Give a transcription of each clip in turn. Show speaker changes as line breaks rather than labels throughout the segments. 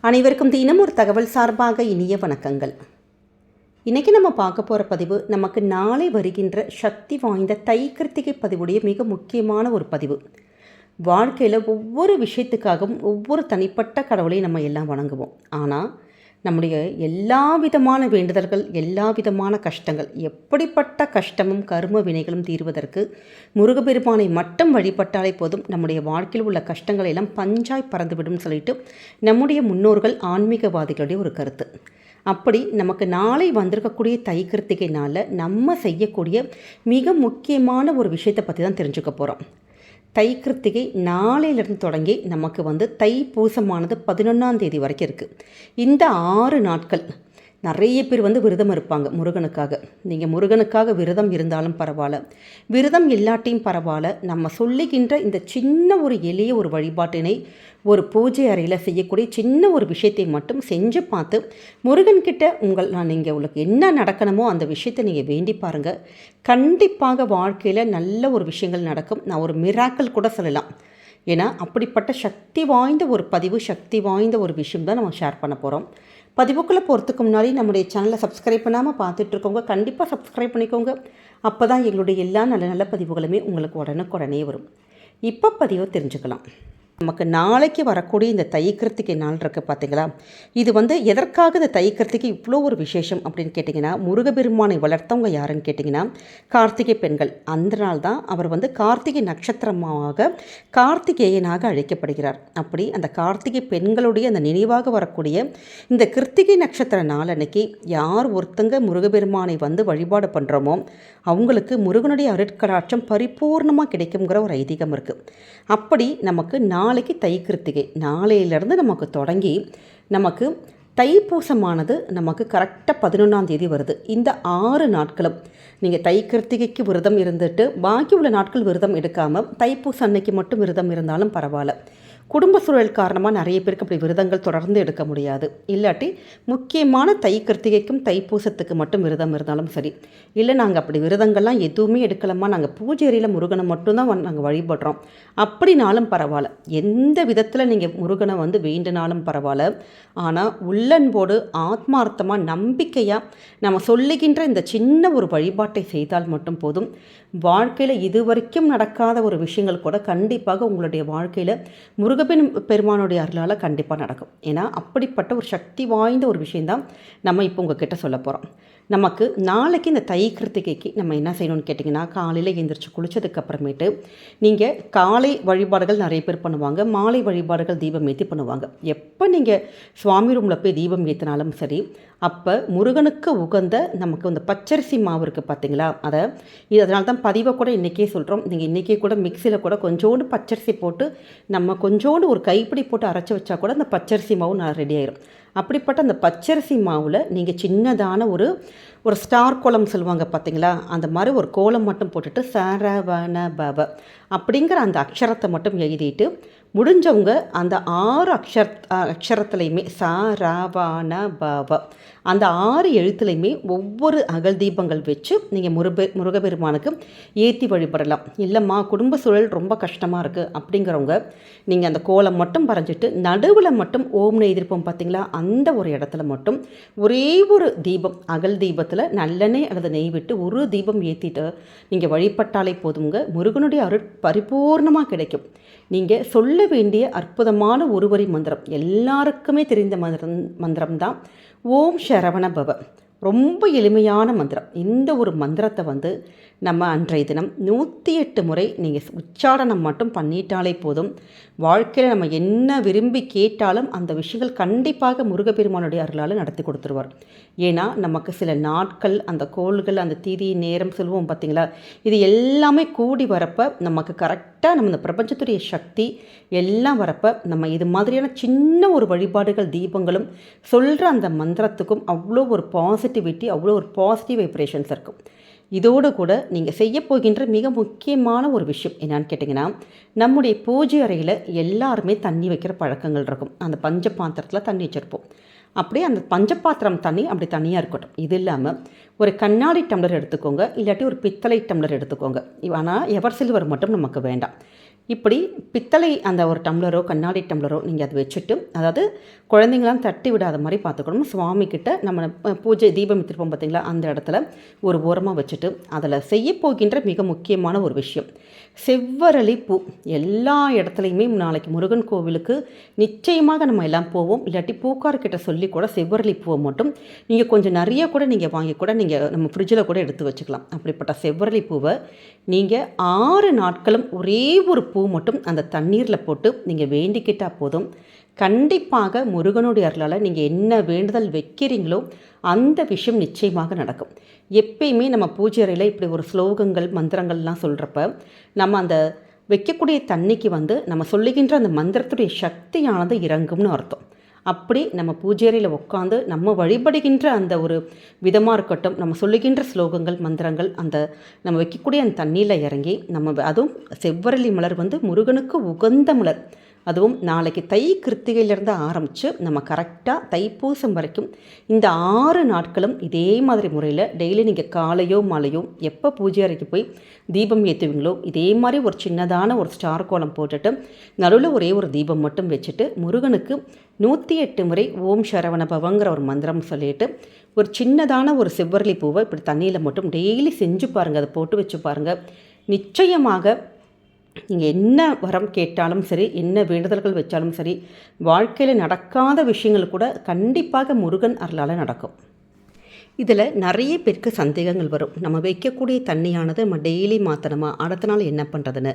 அனைவருக்கும் தினம் ஒரு தகவல் சார்பாக இனிய வணக்கங்கள். இன்றைக்கி நம்ம பார்க்க போகிற பதிவு நமக்கு நாளை வருகின்ற சக்தி வாய்ந்த தை கிருத்திகை பதிவுடைய மிக முக்கியமான ஒரு பதிவு. வாழ்க்கையில் ஒவ்வொரு விஷயத்துக்காகவும் ஒவ்வொரு தனிப்பட்ட கடவுளையும் நம்ம எல்லாம் வணங்குவோம். ஆனால் நம்முடைய எல்லா விதமான வேண்டுதல்கள், எல்லா விதமான கஷ்டங்கள், எப்படிப்பட்ட கஷ்டமும் கர்ம வினைகளும் தீர்வதற்கு முருகப்பெருமானை மட்டும் வழிபட்டாலே போதும், நம்முடைய வாழ்க்கையில் உள்ள கஷ்டங்களை எல்லாம் பஞ்சாய் பறந்துவிடும் சொல்லிட்டு நம்முடைய முன்னோர்கள் ஆன்மீகவாதிகளுடைய ஒரு கருத்து. அப்படி நமக்கு நாளை வந்திருக்கக்கூடிய தை கிருத்திகை நாளில் நம்ம செய்யக்கூடிய மிக முக்கியமான ஒரு விஷயத்தை பற்றி தான் தெரிஞ்சுக்க போகிறோம். தை கிருத்திகை நாளையிலிருந்து தொடங்கி நமக்கு தை பூசமானது 11ஆம் தேதி வரைக்கும் இருக்குது. இந்த 6 நாட்கள் நிறைய பேர் விரதம் இருப்பாங்க முருகனுக்காக. நீங்கள் முருகனுக்காக விரதம் இருந்தாலும் பரவாயில்ல, விரதம் இல்லாட்டியும் பரவாயில்ல, நம்ம சொல்லுகின்ற இந்த சின்ன ஒரு எளிய ஒரு வழிபாட்டினை ஒரு பூஜை அறையில் செய்யக்கூடிய சின்ன ஒரு விஷயத்தை மட்டும் செஞ்சு பார்த்து முருகன்கிட்ட நீங்கள் உங்களுக்கு என்ன நடக்கணுமோ அந்த விஷயத்தை நீங்கள் வேண்டி பாருங்கள். கண்டிப்பாக வாழ்க்கையில் நல்ல ஒரு விஷயங்கள் நடக்கும். நான் ஒரு மிராக்கிள் கூட சொல்லலாம். ஏன்னா அப்படிப்பட்ட சக்தி வாய்ந்த ஒரு பதிவு, சக்தி வாய்ந்த ஒரு விஷயம் தான் நம்ம ஷேர் பண்ண போகிறோம். பதிவுக்குள்ளே போகிறதுக்கு முன்னாடி நம்முடைய சேனலை சப்ஸ்கிரைப் பண்ணாமல் பார்த்துட்ருக்கோங்க, கண்டிப்பாக சப்ஸ்கிரைப் பண்ணிக்கோங்க. அப்போ தான் எங்களுடைய எல்லா நல்ல நல்ல பதிவுகளுமே உங்களுக்கு உடனுக்குடனே வரும். இப்போ பதிவை தெரிஞ்சுக்கலாம். நமக்கு நாளைக்கு வரக்கூடிய இந்த தை கிருத்திகை நாள் இருக்குது பார்த்தீங்களா, இது எதற்காக இந்த தை கிருத்திகை இவ்வளோ ஒரு விசேஷம் அப்படின்னு கேட்டிங்கன்னா, முருகப்பெருமானை வளர்த்தவங்க யாருன்னு கேட்டிங்கன்னா கார்த்திகை பெண்கள். அந்த நாள் தான் அவர் கார்த்திகை நட்சத்திரமாக கார்த்திகேயனாக அழைக்கப்படுகிறார். அப்படி அந்த கார்த்திகை பெண்களுடைய அந்த நினைவாக வரக்கூடிய இந்த கிருத்திகை நட்சத்திர நாள் அன்னைக்கு யார் ஒருத்தங்க முருகப்பெருமானை வழிபாடு பண்ணுறோமோ அவங்களுக்கு முருகனுடைய அருட்கடாட்சம் பரிபூர்ணமாக கிடைக்குங்கிற ஒரு ஐதீகம் இருக்குது. அப்படி நமக்கு நாளைக்கு தை கிருத்திகை, நாளையிலேருந்து நமக்கு தொடங்கி நமக்கு தைப்பூசமானது நமக்கு கரெக்டாக 11ஆம் தேதி வருது. இந்த 6 நாட்களும் நீங்கள் தை கிருத்திகைக்கு விரதம் இருந்துட்டு பாக்கி உள்ள நாட்கள் விரதம் எடுக்காமல் தைப்பூசம் அன்னைக்கு மட்டும் விரதம் இருந்தாலும் பரவாயில்ல. குடும்ப சூழல் காரணமாக நிறைய பேருக்கு அப்படி விரதங்கள் தொடர்ந்து எடுக்க முடியாது. இல்லாட்டி முக்கியமான தை கிருத்திகைக்கும் தைப்பூசத்துக்கு மட்டும் விரதம் இருந்தாலும் சரி, இல்லை நாங்கள் அப்படி விரதங்கள்லாம் எதுவுமே எடுக்கலாமா, நாங்கள் பூஜை அறையில் முருகனை மட்டும்தான் நாங்கள் வழிபடுறோம் அப்படின்னாலும் பரவாயில்ல. எந்த விதத்தில் நீங்கள் முருகனை வேண்டினாலும் பரவாயில்ல. ஆனால் உள்ளன்போடு ஆத்மார்த்தமாக நம்பிக்கையாக நம்ம சொல்லுகின்ற இந்த சின்ன ஒரு வழிபாட்டை செய்தால் மட்டும் போதும். வாழ்க்கையில் இதுவரைக்கும் நடக்காத ஒரு விஷயங்கள் கூட கண்டிப்பாக உங்களுடைய வாழ்க்கையில் முருகப்பெருமானுடைய அருளால் கண்டிப்பாக நடக்கும். ஏன்னா அப்படிப்பட்ட ஒரு சக்தி வாய்ந்த ஒரு விஷயந்தான் நம்ம இப்போ உங்ககிட்ட சொல்ல போகிறோம். நமக்கு நாளைக்கு இந்த தை கிருத்திகைக்கு நம்ம என்ன செய்யணும்னு கேட்டிங்கன்னா, காலையில் எழுந்திரிச்சு குளித்ததுக்கப்புறமேட்டு நீங்கள் காலை வழிபாடுகள் நிறைய பேர் பண்ணுவாங்க, மாலை வழிபாடுகள் தீபம் ஏற்றி பண்ணுவாங்க. எப்போ நீங்கள் சுவாமி ரூமில் போய் தீபம் ஏற்றினாலும் சரி, அப்போ முருகனுக்கு உகந்த நமக்கு பச்சரிசி மாவு இருக்குது பார்த்தீங்களா, அதனால தான் பதிவை கூட இன்றைக்கே சொல்கிறோம். நீங்கள் இன்றைக்கே கூட மிக்சியில் கூட கொஞ்சோண்டு பச்சரிசி போட்டு நம்ம கொஞ்சோண்டு ஒரு கைப்பிடி போட்டு அரைச்சி வச்சா கூட அந்த பச்சரிசி மாவு நான் ரெடி ஆயிரும். அப்படிப்பட்ட அந்த பச்சரிசி மாவில் நீங்கள் சின்னதான ஒரு ஸ்டார் கோலம் சொல்லுவாங்க பார்த்தீங்களா, அந்த மாதிரி ஒரு கோலம் மட்டும் போட்டுட்டு சரவண பவ அப்படிங்கிற அந்த அக்ஷரத்தை மட்டும் எழுதிட்டு முடிஞ்சவங்க அந்த 6 அக்ஷரத்துலையுமே சரவண பவ அந்த 6 எழுத்துலையுமே ஒவ்வொரு அகல் தீபங்கள் வச்சு நீங்கள் முருகப்பெருமானுக்கு ஏற்றி வழிபடலாம். இல்லைம்மா குடும்ப சூழல் ரொம்ப கஷ்டமாக இருக்குது அப்படிங்கிறவங்க நீங்கள் அந்த கோலம் மட்டும் வரைஞ்சிட்டு நடுவில் மட்டும் ஓம்னு எதிர்ப்போம் பார்த்தீங்களா, அந்த ஒரு இடத்துல மட்டும் ஒரே ஒரு தீபம், அகல் தீபத்தில் நல்லெண்ணெய் அல்லது நெய் விட்டு ஒரு தீபம் ஏற்றிட்டு நீங்கள் வழிபட்டாலே போதுங்க. முருகனுடைய அருள் பரிபூர்ணமாக கிடைக்கும். நீங்கள் சொல்ல வேண்டிய அற்புதமான ஒரு வரி மந்திரம், எல்லாருக்குமே தெரிந்த மந்திரம் தான் ஓம் சரவண பவ. ரொம்ப எளிமையான மந்திரம். இந்த ஒரு மந்திரத்தை நம்ம அன்றைய தினம் 108 முறை நீங்கள் உச்சாரணம் மட்டும் பண்ணிட்டாலே போதும். வாழ்க்கையில் நம்ம என்ன விரும்பி கேட்டாலும் அந்த விஷயங்கள் கண்டிப்பாக முருகப்பெருமானுடைய அருளால் நடத்தி கொடுத்துருவார். ஏன்னா நமக்கு சில நாட்கள், அந்த கோள்கள், அந்த தீதி நேரம் சொல்லுவோம் பார்த்தீங்களா, இது எல்லாமே கூடி வரப்போ நமக்கு கரெக்டாக நம்ம இந்த பிரபஞ்சத்துடைய சக்தி எல்லாம் வரப்போ நம்ம இது மாதிரியான சின்ன ஒரு வழிபாடுகள் தீபங்களும் சொல்கிற அந்த மந்திரத்துக்கும் அவ்வளோ ஒரு பாசிட்டிவிட்டி, அவ்வளோ ஒரு பாசிட்டிவ் வைப்ரேஷன்ஸ் இருக்கும். இதோடு கூட நீங்கள் செய்ய போகின்ற மிக முக்கியமான ஒரு விஷயம் என்னன்னு கேட்டிங்கன்னா, நம்முடைய பூஜை அறையில் எல்லாருமே தண்ணி வைக்கிற பழக்கங்கள் இருக்கும். அந்த பஞ்ச பாத்திரத்தில் தண்ணி வச்சுருப்போம். அப்படியே அந்த பஞ்சபாத்திரம் தண்ணி அப்படி தனியாக இருக்கட்டும். இது இல்லாமல் ஒரு கண்ணாடி டம்ளர் எடுத்துக்கோங்க, இல்லாட்டி ஒரு பித்தளை டம்ளர் எடுத்துக்கோங்க. ஆனால் எவர் சில்வர் மட்டும் நமக்கு வேண்டாம். இப்படி பித்தளை அந்த ஒரு டம்ளரோ கண்ணாடி டம்ளரோ நீங்கள் அதை வச்சுட்டு, அதாவது குழந்தைங்களாம் தட்டி விடாத மாதிரி பார்த்துக்கணும். சுவாமிக்கிட்ட நம்ம பூஜை தீபம் எடுத்துருப்போம் பார்த்திங்களா, அந்த இடத்துல ஒரு ஓரமாக வச்சுட்டு அதில் செய்ய போகின்ற மிக முக்கியமான ஒரு விஷயம் செவ்வரளி பூ. எல்லா இடத்துலையுமே நாளைக்கு முருகன் கோவிலுக்கு நிச்சயமாக நம்ம எல்லாம் போவோம். இல்லாட்டி பூக்கார்கிட்ட சொல்லி கூட செவ்வரளி பூவை மட்டும் நீங்கள் கொஞ்சம் நிறைய கூட நீங்கள் வாங்கி கூட நீங்கள் நம்ம ஃப்ரிட்ஜில் கூட எடுத்து வச்சுக்கலாம். அப்படிப்பட்ட செவ்வரளி பூவை நீங்கள் 6 நாட்களும் ஒரே ஒரு பூ மட்டும் அந்த தண்ணீரில் போட்டு நீங்கள் வேண்டிக்கிட்டால் போதும். கண்டிப்பாக முருகனுடைய அருளால் நீங்கள் என்ன வேண்டுதல் வைக்கிறீங்களோ அந்த விஷயம் நிச்சயமாக நடக்கும். எப்பயுமே நம்ம பூஜை அறையில் இப்படி ஒரு ஸ்லோகங்கள் மந்திரங்கள்லாம் சொல்கிறப்ப நம்ம அந்த வைக்கக்கூடிய தண்ணிக்கு நம்ம சொல்லுகின்ற அந்த மந்திரத்துடைய சக்தியானது இறங்கும்னு அர்த்தம். அப்படி நம்ம பூஜை அறையில் உட்காந்து நம்ம வழிபடுகின்ற அந்த ஒரு விதமாக இருக்கட்டும், நம்ம சொல்லுகின்ற ஸ்லோகங்கள் மந்திரங்கள் அந்த நம்ம வைக்கக்கூடிய அந்த தண்ணியில் இறங்கி அதுவும் செவ்வரளி மலர் முருகனுக்கு உகந்த மலர். அதுவும் நாளைக்கு தை கிருத்திகையிலேருந்து ஆரம்பித்து நம்ம கரெக்டாக தைப்பூசம் வரைக்கும் இந்த 6 நாட்களும் இதே மாதிரி முறையில் டெய்லி நீங்கள் காலையோ மாலையோ எப்போ பூஜை அறைக்கு போய் தீபம் ஏற்றுவீங்களோ இதே மாதிரி ஒரு சின்னதான ஒரு ஸ்டார் கோலம் போட்டுட்டு நடுவில் ஒரே ஒரு தீபம் மட்டும் வச்சுட்டு முருகனுக்கு 108 முறை ஓம் சரவண பவங்கிற ஒரு மந்திரம் சொல்லிட்டு ஒரு சின்னதான ஒரு செவ்வரளி பூவை இப்படி தண்ணியில் மட்டும் டெய்லி செஞ்சு பாருங்கள். அதை போட்டு வச்சு பாருங்கள். நிச்சயமாக நீங்கள் என்ன வரம் கேட்டாலும் சரி, என்ன வேண்டுதல்கள் வச்சாலும் சரி, வாழ்க்கையில் நடக்காத விஷயங்கள் கூட கண்டிப்பாக முருகன் அருளால் நடக்கும். இதில் நிறைய பேருக்கு சந்தேகங்கள் வரும். நம்ம வைக்கக்கூடிய தண்ணியானது நம்ம டெய்லி மாற்றணுமா, அடுத்த நாள் என்ன பண்ணுறதுன்னு.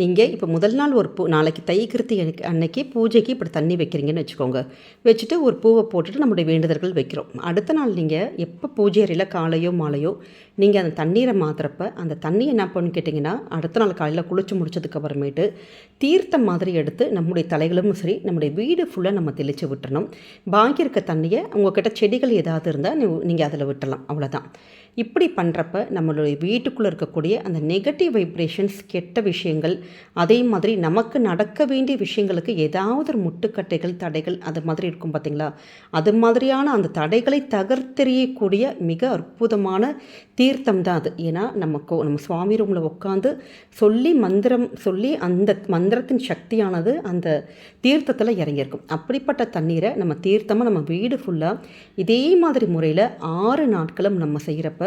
நீங்கள் இப்போ முதல் நாள் ஒரு நாளைக்கு தை கிருத்தி அன்னைக்கு பூஜைக்கு இப்படி தண்ணி வைக்கிறீங்கன்னு வச்சுக்கோங்க. வச்சுட்டு ஒரு பூவை போட்டுட்டு நம்முடைய வேண்டுதல்கள் வைக்கிறோம். அடுத்த நாள் நீங்கள் எப்போ பூஜை அறையில் காலையோ மாலையோ நீங்கள் அந்த தண்ணீரை மாற்றுறப்ப அந்த தண்ணி என்ன பண்ணு கேட்டிங்கன்னா, அடுத்த நாள் காலையில் குளிச்சு முடிச்சதுக்கு அப்புறமேட்டு தீர்த்தம் மாதிரி எடுத்து நம்முடைய தலைகளும் சரி நம்முடைய வீடு ஃபுல்லாக நம்ம தெளித்து விட்டுறணும். பாக்கி இருக்க தண்ணியை உங்கள்கிட்ட செடிகள் ஏதாவது இருந்தால் நீங்கள் அதில் விட்டுடலாம். அவ்வளோதான். இப்படி பண்ணுறப்ப நம்மளுடைய வீட்டுக்குள்ளே இருக்கக்கூடிய அந்த நெகட்டிவ் வைப்ரேஷன்ஸ், கெட்ட விஷயங்கள், அதே மாதிரி நமக்கு நடக்க வேண்டிய விஷயங்களுக்கு ஏதாவது ஒரு முட்டுக்கட்டைகள் தடைகள் அது மாதிரி இருக்கும் பார்த்திங்களா, அது மாதிரியான அந்த தடைகளை தகர்த்தெறியக்கூடிய மிக அற்புதமான தீர்த்தம் தான் அது. ஏன்னா நம்ம சுவாமி ரூமில் உட்காந்து மந்திரம் சொல்லி அந்த மந்திரத்தின் சக்தியானது அந்த தீர்த்தத்தில் இறங்கியிருக்கும். அப்படிப்பட்ட தண்ணீரை நம்ம தீர்த்தமாக நம்ம வீடு ஃபுல்லாக இதே மாதிரி முறையில் 6 நாட்களும் நம்ம செய்கிறப்ப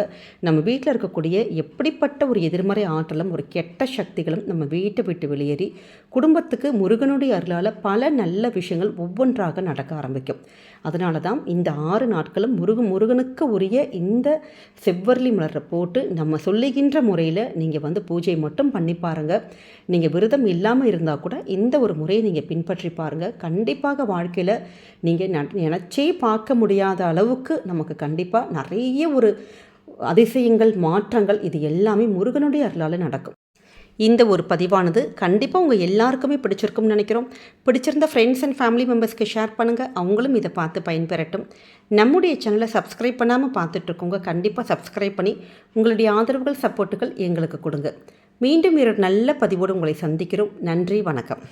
நம்ம வீட்டில் இருக்கக்கூடிய எப்படிப்பட்ட ஒரு எதிர்மறை ஆற்றலும் ஒரு கெட்ட சக்திகளும் நம்ம வீட்டை விட்டு வெளியேறி குடும்பத்துக்கு முருகனுடைய அருளால் பல நல்ல விஷயங்கள் ஒவ்வொன்றாக நடக்க ஆரம்பிக்கும். அதனால தான் இந்த 6 நாட்களும் முருகனுக்கு உரிய இந்த செவ்வரளி மலரை போட்டு நம்ம சொல்லுகின்ற முறையில் நீங்கள் பூஜை மட்டும் பண்ணி பாருங்கள். நீங்கள் விரதம் இல்லாமல் இருந்தால் கூட இந்த ஒரு முறையை நீங்கள் பின்பற்றி பாருங்கள். கண்டிப்பாக வாழ்க்கையில் நீங்கள் நினச்சே பார்க்க முடியாத அளவுக்கு நமக்கு கண்டிப்பாக நிறைய ஒரு அதிசயங்கள் மாற்றங்கள் இது எல்லாமே முருகனுடைய அருளால் நடக்கும். இந்த ஒரு பதிவானது கண்டிப்பாக உங்கள் எல்லாருக்குமே பிடிச்சிருக்கும்னு நினைக்கிறோம். பிடிச்சிருந்த ஃப்ரெண்ட்ஸ் அண்ட் ஃபேமிலி மெம்பர்ஸ்க்கு ஷேர் பண்ணுங்கள், அவங்களும் இதை பார்த்து பயன்பெறட்டும். நம்முடைய சேனலை சப்ஸ்கிரைப் பண்ணாமல் பார்த்துட்ருக்கோங்க, கண்டிப்பாக சப்ஸ்கிரைப் பண்ணி உங்களுடைய ஆதரவுகள் சப்போர்ட்டுகள் எங்களுக்கு கொடுங்க. மீண்டும் ஒரு நல்ல பதிவோடு உங்களை சந்திக்கிறோம். நன்றி, வணக்கம்.